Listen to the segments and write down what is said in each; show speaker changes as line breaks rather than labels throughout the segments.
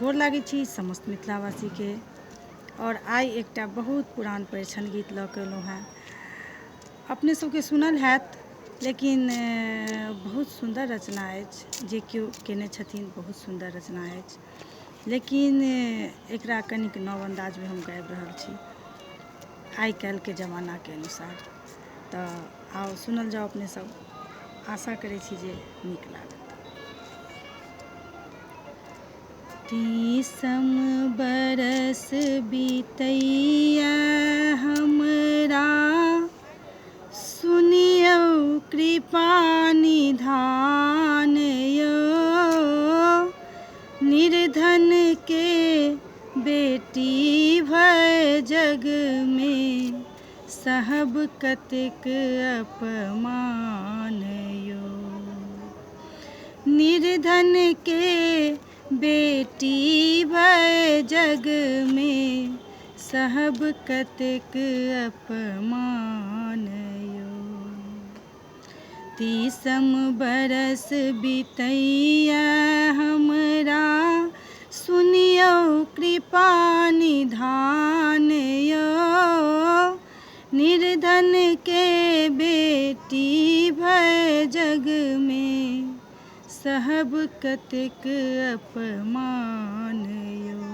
गोर लागै छी समस्त मिथिलावासी के। और आई एकटा बहुत पुरान परिछन गीत लऽ कऽ एलहुँ हेँ। अपने सबके सुनल हैत, लेकिन बहुत सुन्दर रचना अछि। जे केओ केने छथिन बहुत सुन्दर रचना अछि, लेकिन एकरा कनिक नव अंदाजमे हम गाबि रहल छी आइ काल्हिके जमानाके अनुसार। तऽ आओ सुनल जाओ अपने सब। आशा करै छी जे नीक लागत। तीसम बरस बीतैया हमरा, सुनियौ कृपा निधान यौ। निर्धन के बेटी भय जग में, सहब कतेक अपमान यौ। निर्धन के बेटी भय जग में, सहब कतेक अपमान यौ। तीसम बरस बीतैया हमरा, सुनियौ कृपा निधान यौ। निर्धन के बेटी भय जग में, सहब कतेक अपमान यौ।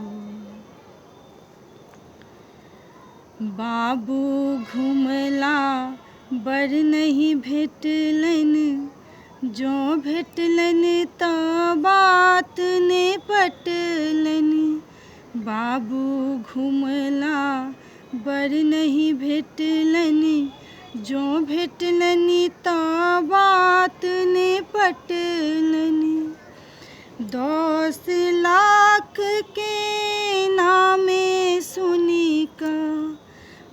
बाबू घुमला बर नहीं भेटलनि, जँ भेटलनि तऽ बात ने पटलनि। बाबू घुमला बर नहीं भेटलनि, जँ भेटलनि तऽ बात ने पटलनि। 10 लाख के नामे सुनी कऽ,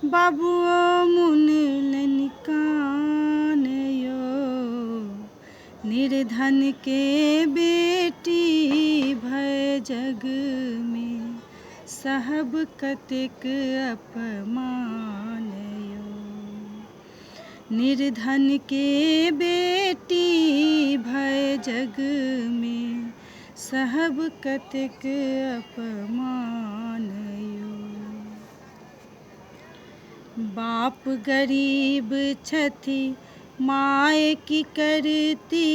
बाबुओ मुनलनि कान यौ। निर्धन के बेटी भय जग में, सहब कतेक अपमान यौ। निर्धन के बेटी भय जग में, सहब कतेक अपमान यौ। बाप गरीब छथि माय की करती,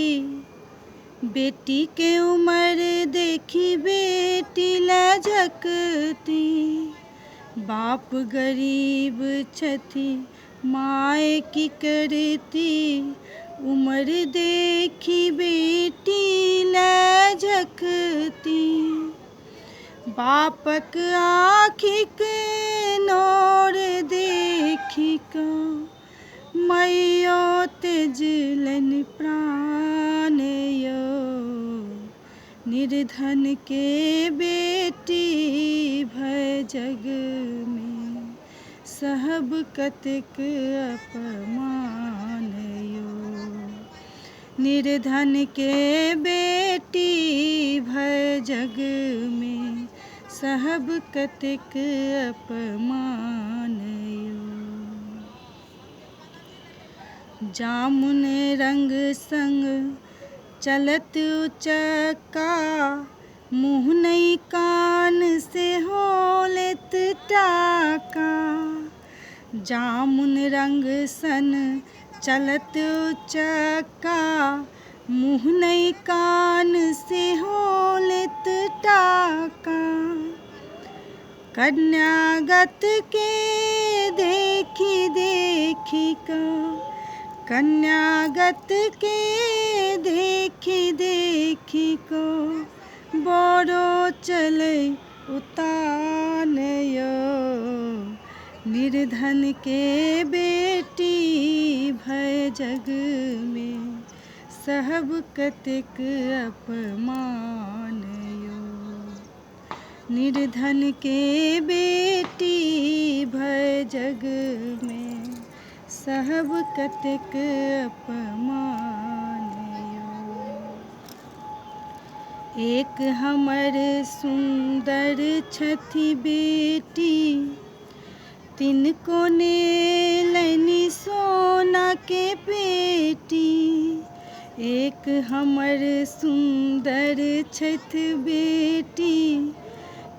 बेटी के उमर देखी बेटी लजकती। बाप गरीब छथि माय की करती, उमर देखी बेटी लजकती। बापक आँखिक नोर देखी कऽ, मैयो त्यजलनि प्राण यौ। निर्धन के बेटी भय जग में, सहब कतेक अपमान यौ। निर्धन के बेटी भय जग में, सहब कतेक अपमान यौ। जामुन रंग संग चलत उचक्का, मुँह नहीं कान से होलेत टाका। जामुन रंग सन चलत उचक्का, मुँह नहीं कान से होलेत टाका। कन्यागत के देखी देखी कऽ, कन्यागत के देखी देखी कऽ, बड़ो चलै उतान यौ। निर्धन के बेटी भय जग में, सहब कतेक अपमान यौ। निर्धन के बेटी भय जग में, सहब कतेक अपमान यौ। एक हमर सुन्दर छथि बेटी, तिनको नेलनि सोना के पेटी। एक हमर सुन्दर छथि बेटी,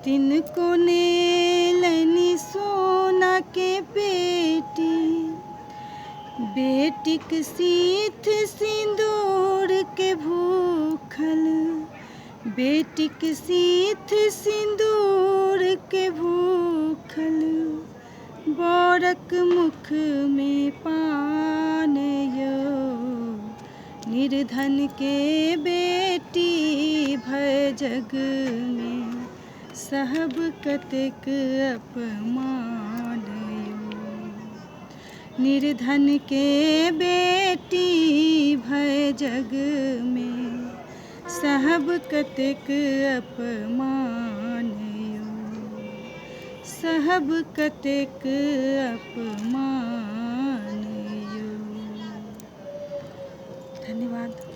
तिनको नेलनि सोना के पेटी, बेटिक सीथ सिंदूर के भूखल, बेटिक सीथ सिंदूर के भूखल, बरक मुख में पान यो, निर्धन के बेटी भय जग में, सहब कतेक अपमान यो। निर्धन के बेटी भय जग में, सहब कतेक अपमान यो, सहब कतेक अपमान यो। धन्यवाद।